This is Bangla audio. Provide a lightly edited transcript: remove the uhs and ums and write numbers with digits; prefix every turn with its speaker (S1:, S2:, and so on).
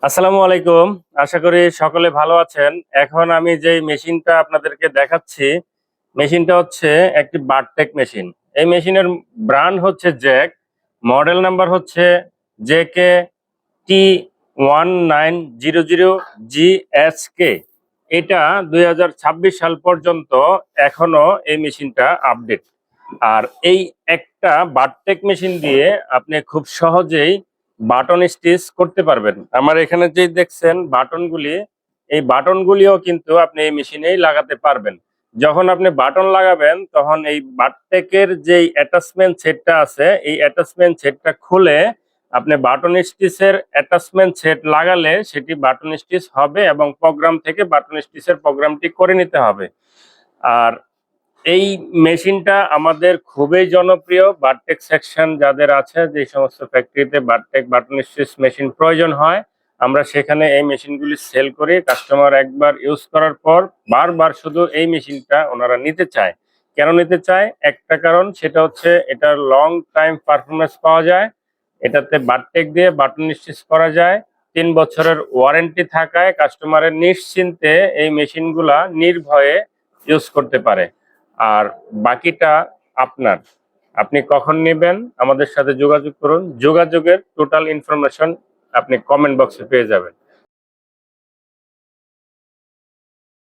S1: আসসালামু আলাইকুম। আশা করি সকলে ভালো আছেন। এখন আমি যে মেশিনটা আপনাদেরকে দেখাচ্ছি, মেশিনটা হচ্ছে একটি বারটেক মেশিন। এই মেশিনের ব্র্যান্ড হচ্ছে জ্যাক, মডেল নাম্বার হচ্ছে JK T1900GSK। এটা 2026 সাল পর্যন্ত এখনো এই মেশিনটা আপডেট। আর এই একটা বারটেক মেশিন দিয়ে আপনি খুব সহজেই বাটন স্টিচ করতে পারবেন। আমার এখানে যে দেখছেন বাটনগুলি, এই বাটনগুলিও কিন্তু আপনি এই মেশিনেই লাগাতে পারবেন। যখন আপনি বাটন লাগাবেন তখন এই বারটেকের যে অ্যাটাচমেন্ট সেটটা আছে, এই অ্যাটাচমেন্ট সেটটা খুলে আপনি বাটন স্টিচের অ্যাটাচমেন্ট সেট লাগালে সেটি বাটন স্টিচ হবে এবং প্রোগ্রাম থেকে বাটন স্টিচের প্রোগ্রামটি করে নিতে হবে। আর এই মেশিনটা আমাদের খুবই জনপ্রিয়। বারটেক সেকশন যাদের আছে, যে সমস্ত ফ্যাক্টরিতে বারটেক বাটন স্টিচ মেশিন প্রয়োজন হয়, আমরা সেখানে এই মেশিনগুলি সেল করি। কাস্টমার একবার ইউজ করার পর বারবার শুধু এই মেশিনটা ওনারা নিতে চায়। কেন নিতে চায়? একটা কারণ, সেটা হচ্ছে এটার লং টাইম পারফরমেন্স পাওয়া যায়। এটাতে বারটেক দিয়ে বাটন স্টিচ করা যায়। 3 বছরের ওয়ারেন্টি থাকায় কাস্টমারের নিশ্চিন্তে এই মেশিনগুলা নির্ভয়ে ইউজ করতে পারে। আর বাকিটা আপনার, আপনি কখন নেবেন আমাদের সাথে যোগাযোগ করুন। যোগাযোগের টোটাল ইনফরমেশন আপনি কমেন্ট বক্সে পেয়ে যাবেন।